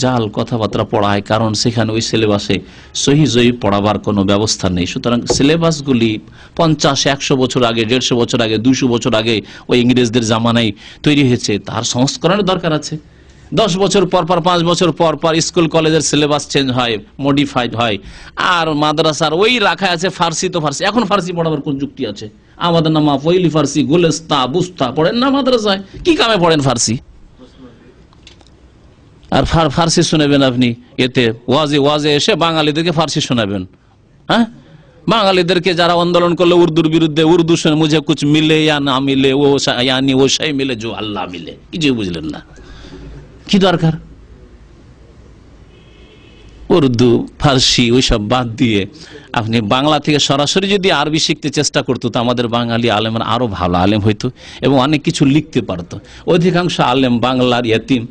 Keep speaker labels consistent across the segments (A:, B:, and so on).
A: জাল কথাবার্তা পড়ায়, কারণ সেখানে ওই সিলেবাসে সহি জয়ীফ পড়াবার কোনো ব্যবস্থা নেই। সুতরাং সিলেবাসগুলি 50-100 বছর আগে, 150 বছর আগে, 200 বছর আগে ওই ইংরেজদের জামানায় তৈরি হয়েছে, তার সংস্করণের দরকার আছে। 10 বছর পর পর, 5 বছর পর পর স্কুল কলেজের সিলেবাস চেঞ্জ হয়, মডিফাইড হয়। আর মাদ্রাসার ওই রাখা আছে ফার্সি, তো ফার্সি, এখন ফার্সি পড়াবার কোন যুক্তি আছে? আমাদের নামা পয়লি ফার্সি, গুলেস্তা, বুস্তা পড়েন না মাদ্রাসায়? কি কামে পড়েন ফার্সি? আর ফার্সি শোনাবেন আপনি, এতে ওয়াজে এসে বাঙালিদেরকে ফার্সি শোনাবেন? হ্যাঁ, বাঙালিদেরকে যারা আন্দোলন করলো উর্দুর বিরুদ্ধে, উর্দু শুনে মুঝে কুছ মিলে ইয়া না মিলে, ও ইয়ানি ও শাই মিলে জো আল্লাহ মিলে, কিছু বুঝলেন না। কি দরকার? উর্দু, ফার্সি ওইসব বাদ দিয়ে আপনি বাংলা থেকে সরাসরি যদি আরবি শিখতে চেষ্টা করতো, তো আমাদের বাঙালি আলেমরা আরো ভালো আলেম হইতো এবং অনেক কিছু লিখতে পারতো। অধিকাংশ আলেম বাংলার ইতিম,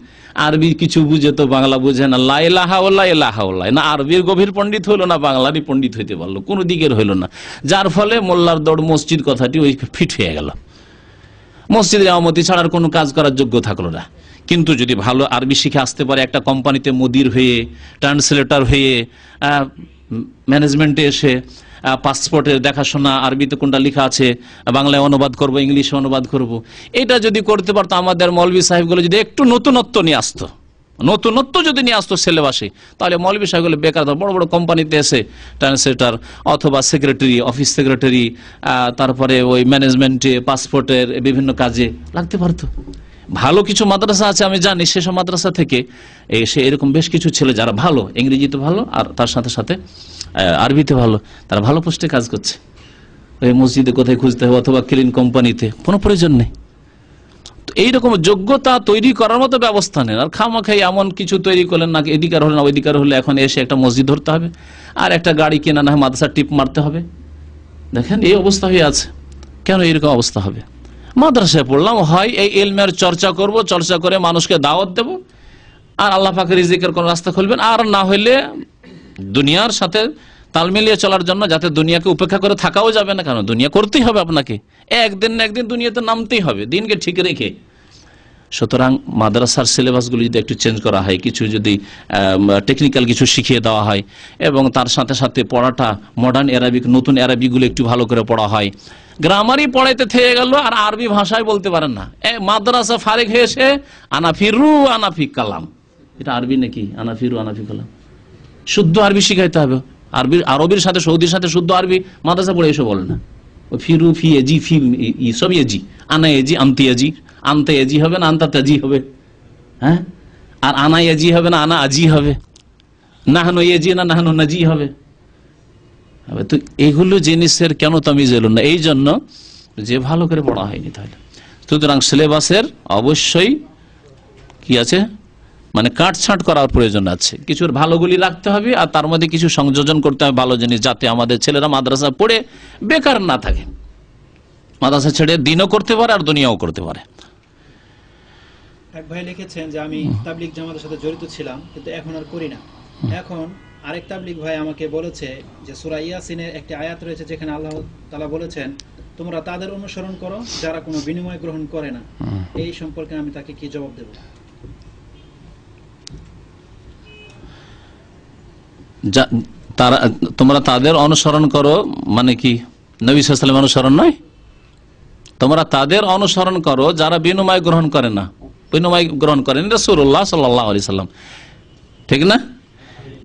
A: আরবি কিছু বুঝে তো বাংলা বুঝে না, লা ইলাহা ইল্লাল্লাহ ইলাহা ইল্লাল্লাহ, না আরবির গভীর পণ্ডিত হইলো না বাংলারই পণ্ডিত হইতে পারলো, কোনো দিকের হইলো না। যার ফলে মোল্লার দৌড় মসজিদ কথাটি ওই ফিট হয়ে গেল, মসজিদের ইমামতি ছাড়ার কোনো কাজ করার যোগ্য থাকলো না। কিন্তু যদি ভালো আরবি শিখে আসতে পারে, একটা কোম্পানিতে মুদির হয়ে, ট্রান্সলেটর হয়ে, ম্যানেজমেন্টে এসে পাসপোর্টের দেখাশোনা, আরবিতে কোনটা লেখা আছে বাংলায় অনুবাদ করব, ইংলিশে অনুবাদ করব, এটা যদি করতে পারতো, আমাদের মৌলভী সাহেবগুলো যদি একটু নতুনত্ব নিয়ে আসতো, নতুনত্ব যদি নিয়ে আসতো সিলেবাসে, তাহলে মৌলভী সাহেবগুলো বেকার বড় বড় কোম্পানিতে এসে ট্রান্সলেটর অথবা সেক্রেটারি, অফিস সেক্রেটারি, তারপরে ওই ম্যানেজমেন্টে, পাসপোর্টের বিভিন্ন কাজে লাগতে পারতো। ভালো কিছু মাদ্রাসা আছে আমি জানি, সেসব মাদ্রাসা থেকে এসে এরকম বেশ কিছু ছেলে যারা ভালো, ইংরেজিতে ভালো আর তার সাথে সাথে আরবিতে ভালো, তারা ভালো পোস্টে কাজ করছে। ওই মসজিদে কোথায় খুঁজতে হবে অথবা ক্লিন কোম্পানিতে, কোনো প্রয়োজন নেই। তো এইরকম যোগ্যতা তৈরি করার মতো ব্যবস্থা নেই। আর খামাখাই এমন কিছু তৈরি করলেন না, এদিকার হলে না ওইদিকার হলে এখন এসে একটা মসজিদ ধরতে হবে আর একটা গাড়ি কেনা না হয় মাদ্রাসা টিপ মারতে হবে। দেখেন এই অবস্থা হয়ে আছে। কেন এরকম অবস্থা হবে? মাদ্রাসায় পড়লাম, হয় এই ইলমের চর্চা করব, চর্চা করে মানুষকে দাওয়াত দেব, আর আল্লাহ পাকের রিজিকের কোন রাস্তা খুলবেন, আর না হইলে দুনিয়ার সাথে তাল মিলিয়ে চলার জন্য, যাতে দুনিয়াকে উপেক্ষা করে থাকাও যাবে না, কারণ দুনিয়া করতেই হবে আপনাকে, একদিন না একদিন দুনিয়াতে নামতেই হবে, দিনকে ঠিক রেখে। সুতরাং মাদ্রাসার সিলেবাসগুলো যদি একটু চেঞ্জ করা হয়, কিছু যদি টেকনিক্যাল কিছু শিখিয়ে দেওয়া হয়, এবং তার সাথে সাথে পড়াটা মডার্ন অ্যারাবিক, নতুন অ্যারাবিকগুলো একটু ভালো করে পড়া হয়। গ্রামারই পড়াইতে থেকে গেল আর আরবি ভাষায় বলতে পারেন না, মাদ্রাসা ফারেক হয়েছে আনাফিরু আনাফি কালাম, এটা আরবি নাকি? আনাফিরু আনাফি কালাম, শুদ্ধ আরবি শিখাইতে হবে। আরবির সাথে সৌদির সাথে শুদ্ধ আরবি মাদ্রাসা পড়ে এসে বলে না, ফিরু ফি এজি ফি সব এজি, আনা এজি আনতে এজি, আনতে এজি হবে না আনতা তাজি হবে, হ্যাঁ, আর আনা এজি হবে না আনা আজি হবে, নাহানো এজি না নাহানো নাজি হবে। তো এগুলো জিনিসের কেন তামিজ এলো না? এই জন্য যে ভালো করে পড়া হয়নি। তাহলে সুতরাং সিলেবাসের অবশ্যই কি আছে, মানে কাটছাঁট করার প্রয়োজন আছে, কিছুর ভালোগুলি রাখতে হবে আর তার মধ্যে কিছু সংযোজন করতে হবে ভালো জিনিস, যাতে আমাদের ছেলেরা মাদ্রাসা পড়ে বেকার না থাকে, মাদ্রাসা ছেড়ে দিনও করতে পারে আর দুনিয়াও করতে পারে।
B: এক ভাই লিখেছেন যে আমি তাবলিগ জামাতের সাথে জড়িত ছিলাম, কিন্তু এখন আর করি না। এখন আরেক তাবলিগ ভাই আমাকে বলেছে যে সূরা ইয়াসিনের একটি আয়াত রয়েছে যেখানে আল্লাহ তাআলা বলেছেন তোমরা তাদের অনুসরণ করো যারা কোনো বিনিময় গ্রহণ করে না। এই সম্পর্কে আমি তাকে কি জবাব দেব?
A: তোমরা তাদের অনুসরণ করো মানে কি? নবী সাল্লাল্লাহু আলাইহি ওয়াসাল্লাম অনুসরণ নয়, তোমরা তাদের অনুসরণ করো যারা বিনিময় গ্রহণ করে না, বিনিময় গ্রহণ করেন রাসূলুল্লাহ সাল্লাল্লাহু আলাইহি ওয়াসাল্লাম, ঠিক না?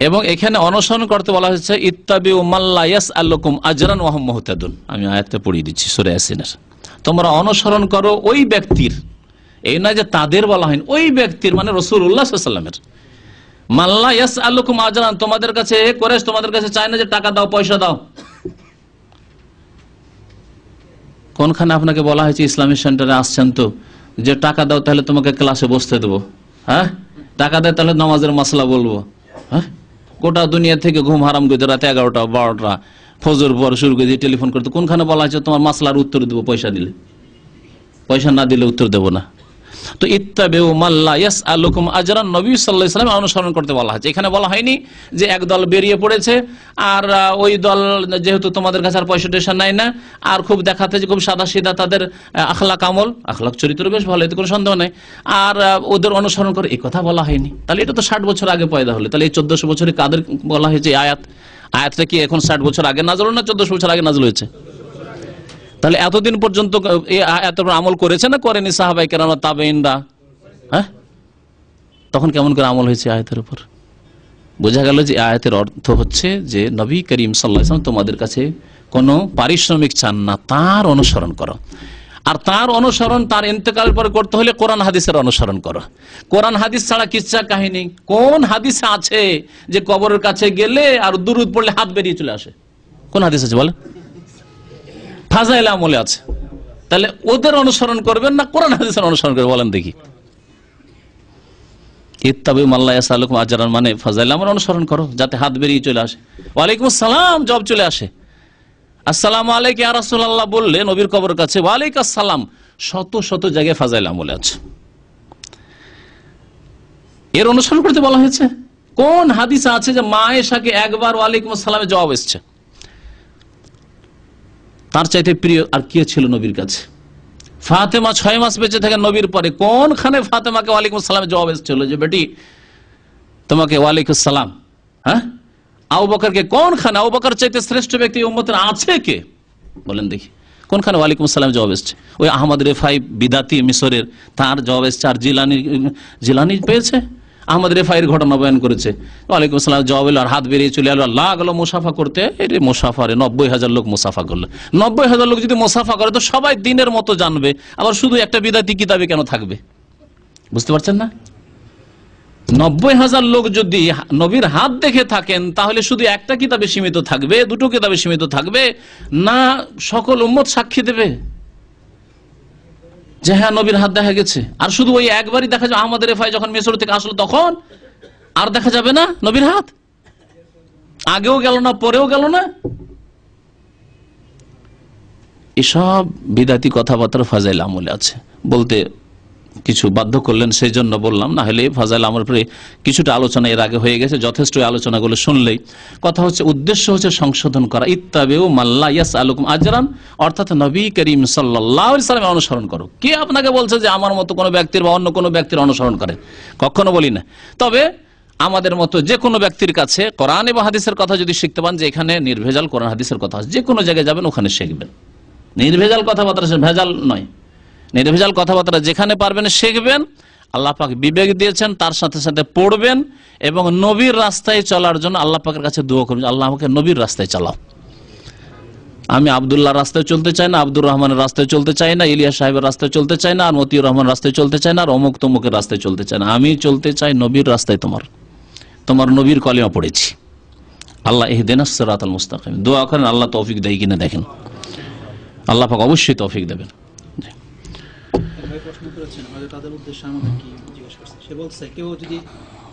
A: এবং এখানে অনুসরণ করতে বলা হয়েছে ইত্তাবিউ মাল্লা ইয়াসআলুকুম আজরান ওয়া হুম মুহতাদুন। আমি আয়াতটা পড়িয়ে দিচ্ছি সূরা ইয়াসিনের। তোমরা অনুসরণ করো ওই ব্যক্তির, এই নয় যে তাদের বলা হয়নি, ওই ব্যক্তির মানে রাসূলুল্লাহ সাল্লাল্লাহু আলাইহি ওয়াসাল্লামের। মাল্লা ইয়াসআলুকুম আজরান, তোমাদের কাছে কুরাইশ তোমাদের কাছে চায় না যে টাকা দাও, পয়সা দাও। কোনখানে আপনাকে বলা হয়েছে ইসলামী সেন্টারে আসছেন তো যে টাকা দাও তাহলে তোমাকে ক্লাসে বসতে দেবো, হ্যাঁ, টাকা দেয় তাহলে নামাজের মাসলা বলবো, হ্যাঁ, গোটা দুনিয়া থেকে ঘুম হারাম করে রাতে 11টা 12টা ফজর পর শুরু করে দিয়ে টেলিফোন করতে, কোনখানে বলা হয়েছে তোমার মাসলার উত্তর দেবো পয়সা দিলে? পয়সা না দিলে উত্তর দেবো না। তো ইত্তাবিউ মাল্লা ইয়াসআলুকুম আজরান, নবী সাল্লাল্লাহু আলাইহি ওয়াসাল্লাম অনুসরণ করতে বলা হয়েছে। এখানে বলা হয়নি যে এক দল বেরিয়ে পড়েছে আর ওই দল যেহেতু তোমাদের কাছে আর পয়সা টয়সা নাই না, আর খুব দেখাতে যে খুব সাদা সিধা, তাদের আখলাক আমল আখলাক চরিত্র বেশ ভালো, এতে কোনো সন্দেহ নেই, আর ওদের অনুসরণ করে, এই কথা বলা হয়নি। তাহলে এটা তো 60 বছর আগে পয়দা হলো, তাহলে এই 1400 বছরে কাদের বলা হয়েছে আয়াতটা কি এখন 60 বছর আগে নাযিল হলো না 1400 বছর আগে নাযিল হয়েছে? তাহলে এতদিন পর্যন্ত এই আয়াতের উপর আমল করেছে না করেনি সাহাবায়ে কেরাম তাবেঈনরা? হ্যাঁ, তখন কেমন করে আমল হয়েছে আয়াতের উপর? বোঝা গেল যে আয়াতের অর্থ হচ্ছে যে নবী করিম সাল্লাল্লাহু আলাইহি ওয়াসাল্লাম তোমাদের কাছে কোনো পারিশ্রমিক চান না, তার অনুসরণ করো। আর তার অনুসরণ তার ইন্তেকালের পরে করতে হলে কোরআন হাদিসের অনুসরণ করো। কোরআন হাদিস ছাড়া কিচ্ছা কাহিনী কোন হাদিসে আছে যে কবরের কাছে গেলে আর দুরূদ পড়লে হাত বেরিয়ে চলে আসে? কোন হাদিস আছে বলেন? ফাজাইল আমলে আছে। তাহলে ওদের অনুসরণ করবেন না কোরআন হাদিসের অনুসরণ করবেন? বলেন দেখি। ইত্তাবিউ মাল্লা ইয়াসআলুকুম আজরান মানে ফাজাইল আমল অনুসরণ করো যাতে হাত বেরিয়ে চলে আসে, ওয়ালাইকুম আসসালাম জবাব চলে আসে। আসসালামু আলাইকা ইয়া রাসূলুল্লাহ বললে নবীর কবরের কাছে ওয়ালাইকুম আসসালাম, শত শত জায়গায় ফাজাইল আমলে আছে। এর অনুসরণ করতে বলা হয়েছে। কোন হাদিসে আছে যে মা আয়েশাকে একবার ওয়ালাইকুম আসসালামের জবাব এসেছে? তার চাইতে প্রিয় আর কে ছিল নবীর কাছে? ফাতেমা 6 মাস বেঁচে থাকে নবীর পরে, কোনখানে ফাতেমাকে ওয়ালাইকুম আসসালামের জবাব এসেছিল যে বেটি তোমাকে ওয়ালাইকুম আসসালাম? হ্যাঁ, আবু বকরকে কোনখানে? আবু বকর চাইতে শ্রেষ্ঠ ব্যক্তি উম্মতের আছে কে বলেন দেখি? কোনখানে ওয়ালাইকুম আসসালাম জবাব এসেছে? ওই আহমদ রেফাই বিদাতি মিশরের, তার জবাব এসেছে। আর জিলানি পেয়েছে, আহমদ রেফাইয়ের ঘটনা বয়ান করেছে, ওয়ালাইকুম আসসালাম জবাব এলো, আর হাত বেরিয়ে চলে এলো, লাগলো মুসাফা করতে। এর মুসাফারে 90,000 লোক মুসাফা করলো। 90,000 লোক যদি মুসাফা করে তো সবাই দিনের মতো জানবে, আবার শুধু একটা বিদাতি কিতাবে কেন থাকবে? বুঝতে পারছেন না? 90,000 লোক যদি নবীর হাত দেখে থাকেন তাহলে শুধু একটা কিতাবে সীমিত থাকবে, দুটো কিতাবে সীমিত থাকবে না, সকল উম্মত সাক্ষী দেবে যে হ্যাঁ নবীর হাত দেখা গেছে। আর শুধু ওই একবারই দেখা যাবে, আহমদ রেফাই যখন মিশর থেকে আসলো তখন আর দেখা যাবে না নবীর হাত? আগেও গেল না, পরেও গেল না। এসব বিদাতি কথাবার্তা ফাজাইল আমলে আছে বলতে কিছু বাধ্য করলেন, সেই জন্য বললাম, না হলে ফাজাইল আমল পরে কিছুটা আলোচনা এর আগে হয়ে গেছে, যথেষ্ট আলোচনাগুলো শুনলেই। কথা হচ্ছে উদ্দেশ্য হচ্ছে সংশোধন করা। ইত্তাবিউ মাল্লা ইয়াসআলুকুম আজরান, অর্থাৎ নবী করিম সাল্লাল্লাহু আলাইহি ওয়াসাল্লামের অনুসরণ করো। কে আপনাকে বলছে যে আমার মতো কোনো ব্যক্তির বা অন্য কোনো ব্যক্তির অনুসরণ করে? কখনো বলি না। তবে আমাদের মতো যে কোনো ব্যক্তির কাছে কোরআন এবং হাদিসের কথা যদি শিখতে পান, যে এখানে নির্ভেজাল কোরআন হাদিসের কথা আছে, যে কোনো জায়গায় যাবেন ওখানে শিখবেন। নির্ভেজাল কথাবার্তা, ভেজাল নয়, নির্ভেজাল কথাবার্তা যেখানে পারবেন শিখবেন। আল্লাহ পাক বিবেক দিয়েছেন, তার সাথে সাথে পড়বেন এবং নবীর রাস্তায় চলার জন্য আল্লাহ পাকের কাছে দোয়া করবেন, আল্লাহ আমাকে নবীর রাস্তায় চালাও। আমি আব্দুল্লাহর রাস্তায় চলতে চাই না, আব্দুর রহমানের রাস্তায় চলতে চাই না, ইলিয়াস সাহেবের রাস্তায় চলতে চাই না, আর মতিউর রহমান রাস্তায় চলতে চাই না, আর অমুক তমুকের রাস্তায় চলতে চাই না। আমি চলতে চাই নবীর রাস্তায়। তোমার নবীর কলিমা পড়েছি। আল্লাহ ইহদিনাস সিরাতাল মুস্তাকিম দোয়া করেন, আল্লাহ তৌফিক দেয় কিনা দেখেন। আল্লাহ পাক অবশ্যই তৌফিক দেবেন।
B: প্রশ্ন করেছেন হয়তো তাদের উদ্দেশ্যে আমাদের কি জিজ্ঞেস করছে, সে বলছে কেউ যদি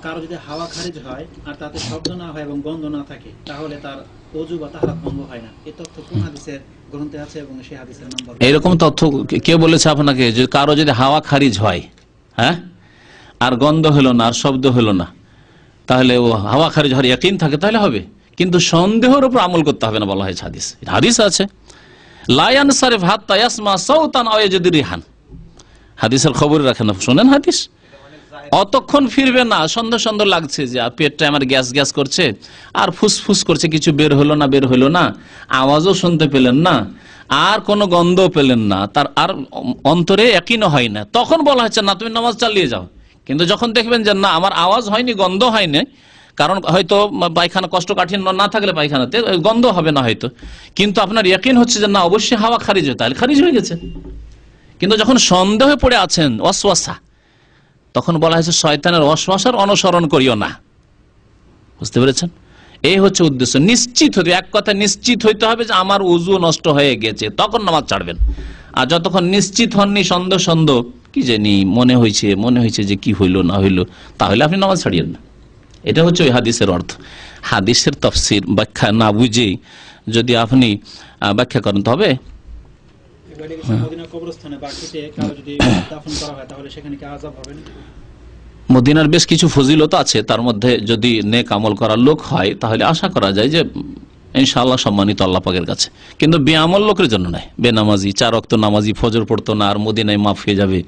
B: কারো যদি হাওয়া খারিজ হয় আর তাতে শব্দ না হয় এবং গন্ধ না থাকে তাহলে তার ওযু বা তাহারাত ভঙ্গ হয় না। এই তথ্য কোন হাদিসের গ্রন্থে আছে এবং সেই হাদিসের নাম্বার?
A: এইরকম তথ্য কে বলেছে আপনাকে যে কারো যদি হাওয়া খারিজ হয়, হ্যাঁ, আর গন্ধ হলো না আর শব্দ হলো না, তাহলে ও হাওয়া খারিজ হওয়ার ইয়াকিন থাকে তাহলে হবে, কিন্তু সন্দেহের উপর আমল করতে হবে না বলা হয়েছে। হাদিস আছে লা ইয়ানসারিফ হাত্তা ইয়াসমা সাউতান আও ইয়াজিদ রিহান, হাদিসের খবর রাখেন, শুনেন হাদিস। অতক্ষণ ফিরবে না, সন্দেহ সন্দেহ লাগছে যে পেটটা আমার গ্যাস গ্যাস করছে আর ফুসফুস করছে, কিছু বের হলো না, আওয়াজও শুনতে পেলেন না, আর কোনো গন্ধ পেলেন না, তার আর অন্তরে ইয়াকিনও হয় না, তখন বলা হচ্ছে না তুমি নামাজ চালিয়ে যাও। কিন্তু যখন দেখবেন যে না আমার আওয়াজ হয়নি, গন্ধ হয়নি, কারণ হয়তো পায়খানা কষ্টকাঠিন্য না থাকলে পায়খানাতে গন্ধ হবে না হয়তো, কিন্তু আপনার ইয়াকিন হচ্ছে যে না অবশ্যই হাওয়া খারিজ হয়, তাহলে খারিজ হয়ে গেছে। কিন্তু যখন সন্দেহে পড়ে আছেন, ওয়াসওয়াসা, তখন বলা হয়েছে শয়তানের ওয়াসওয়াসার অনুসরণ করিও না। বুঝতে পেরেছেন? এই হচ্ছে উদ্দেশ্য। নিশ্চিত হতে, এক কথা নিশ্চিত হইতে হবে যে আমার উযু নষ্ট হয়ে গেছে, তখন নামাজ ছাড়বেন। আর যতক্ষণ নিশ্চিত হননি, সন্দেহ কি জানি মনে হয়েছে যে কি হইলো না হইলো, তাহলে আপনি নামাজ ছাড়িয়েন না। এটা হচ্ছে ওই হাদিসের অর্থ। হাদিসের তাফসীর ব্যাখ্যা না বুঝে যদি আপনি ব্যাখ্যা করেন তবে
B: মদিনা কবরস্থানে বাকিতে কারো যদি দাফন করা হয় তাহলে সেখানে কি আযাব হবে না?
A: মদিনার বেশ কিছু ফজিলত আছে, তার মধ্যে যদি নেক আমল করার লোক হয় তাহলে আশা করা যায় যে ইনশাআল্লাহ সম্মানিত আল্লাহ পাকের কাছে, কিন্তু বেআমল লোকের জন্য নয়। বেনামাজি, 4 ওয়াক্ত নামাজি, ফজর পড়তো না, আর মদিনায় মাফ হয়ে যাবে।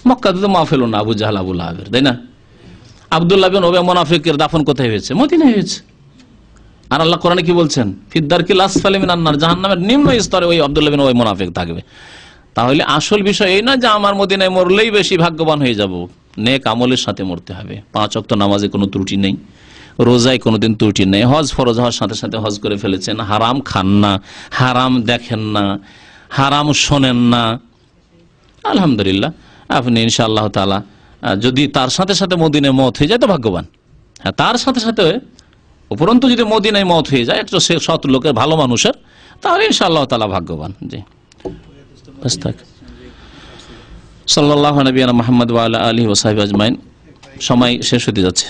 A: মক্কাতে তো মাফ হলো না আবু জাহল আবু লাহাবের, তাই না? আব্দুল্লাহ বিন উবাই মুনাফিকের দাফন কোথায় হয়েছে? মদিনায় হয়েছে। আর আল্লাহ কোরআনে কি বলছেন? ফিদ্দারকিল আসফালি মিনান নার, জাহান্নামের নিম্ন স্তরে ওই আব্দুল্লাহ বিন উবাই মুনাফিক থাকবে। তাহলে আসল বিষয় এই না যে আমার মদিনায় মরলেই বেশি ভাগ্যবান হয়ে যাব, নেক আমলের সাথে মরতে হবে। 5 ওয়াক্ত নামাজে কোনো ত্রুটি নেই, রোজায় কোনোদিন ত্রুটি নেই, হজ ফরজ হওয়ার সাথে সাথে হজ করে ফেলেছেন, হারাম খান না, হারাম দেখেন না, হারাম শোনেন না, আলহামদুলিল্লাহ আপনি ইনশাআল্লাহ তাআলা যদি তার সাথে সাথে মদিনায় মওত হয়ে যায় তো ভাগ্যবান। হ্যাঁ, তার সাথে সাথে উপরন্তু যদি মদিনায় মওত হয়ে যায় একটা সৎ লোকের, ভালো মানুষের, তাহলে ইনশাআল্লাহ তাআলা ভাগ্যবান। জি, সাল্লাল্লাহু নবিয়ানা মুহাম্মদ ওয়া আলা আলিহি ওয়া সাহবিহি আজমাইন। সময় শেষ হতে যাচ্ছে।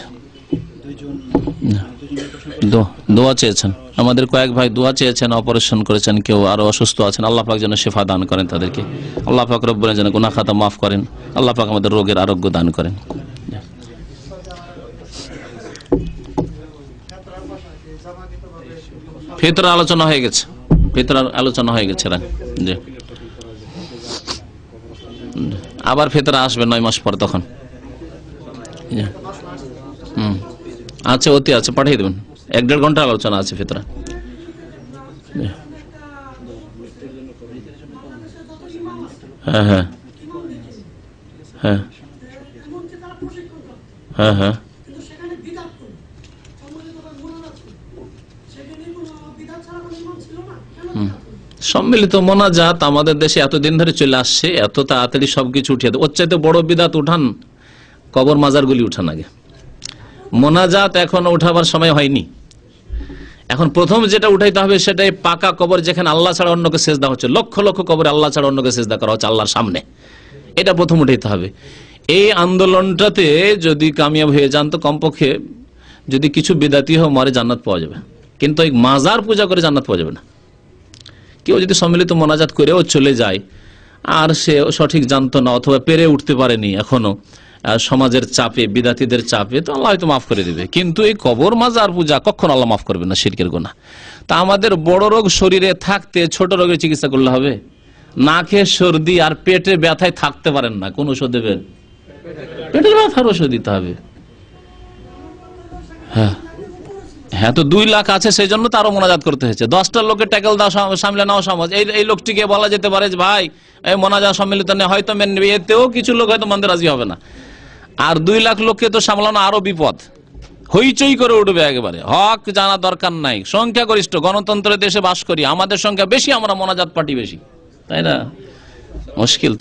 A: দোয়া চেয়েছেন আমাদের কয়েক ভাই, দোয়া চেয়েছেন, অপারেশন করেছেন, কেউ আরো অসুস্থ আছেন, আল্লাহ পাক যেন শিফা দান করেন তাদেরকে, আল্লাহ পাক রব্বুল যেন গুনাহ খাতা মাফ করেন, আল্লাহ পাক আমাদের রোগের আরোগ্য দান করেন। ফিতরা আলোচনা হয়ে গেছে, ফিতরার আলোচনা হয়ে গেছে। জি, আবার ফিতরা আসবে 9 মাস পর, তখন আচ্ছা অতি আছে, পাঠিয়ে দেবেন। 1-1.5 ঘন্টা আলোচনা আছে ফিতরা। হ্যাঁ হ্যাঁ হ্যাঁ হ্যাঁ হ্যাঁ সম্মিলিত মোনাজাত আমাদের দেশে এতদিন ধরে চলে আসছে, এত তাড়াতাড়ি সবকিছু উঠিয়ে দেয়। ওর চাইতে বড় বিদাত উঠান, কবর মাজারগুলি উঠান আগে। মোনাজাত এখনো উঠাবার সময় হয়নি। এখন প্রথম যেটা উঠাইতে হবে সেটাই পাকা কবর, যেখানে আল্লাহ ছাড়া অন্যকে সেজদা হচ্ছে, লক্ষ লক্ষ কবরে আল্লাহ ছাড়া অন্যকে সেজদা করা হচ্ছে আল্লাহর সামনে, এটা প্রথম উঠাইতে হবে। এই আন্দোলনটাতে যদি কামিয়াব হয়ে যান তো কমপক্ষে যদি কিছু বিদাতি হয় মরে জান্নাত পাওয়া যাবে, কিন্তু এই মাজার পূজা করে জান্নাত পাওয়া যাবে না। কেউ যদি সম্মিলিত মোনাজাত করেও চলে যায় আর সে সঠিক জানতো না অথবা পেরে উঠতে পারেনি এখনো সমাজের চাপে, বিদাতিদের চাপে, তো আল্লাহ হয়তো মাফ করে দিবে, কিন্তু এই কবর মাজার পূজা কখনো আল্লাহ মাফ করবে না, শিরকের গুনাহ। তা আমাদের বড় রোগ শরীরে থাকতে ছোট রোগের চিকিৎসা করলে হবে? নাকে সর্দি আর পেটে ব্যথায় থাকতে পারেন না, কোন ওষুধ দেবেন? পেটের ব্যথার ওষুধ দিতে হবে। হ্যাঁ হ্যাঁ, তো 2 লাখ আছে সেই জন্য তারও মোনাজাত করতে হয়েছে। 10টা লোকের ট্যাকেল দাও, সামলে নাও সমাজ। এই লোকটিকে বলা যেতে পারে যে ভাই এই মোনাজাত সম্মিলিত নেই, হয়তো মেনে নেবে, এতেও কিছু লোক হয়তো মানতে রাজি হবে না। আর 2 লাখ লোককে তো সামলানো আরো বিপদ, হইচই করে উঠবে একেবারে। হক জানা দরকার নাই, সংখ্যাগরিষ্ঠ গণতন্ত্রের দেশে বাস করি, আমাদের সংখ্যা বেশি, আমরা মোনাজাত পার্টি বেশি, তাই না? মুশকিল।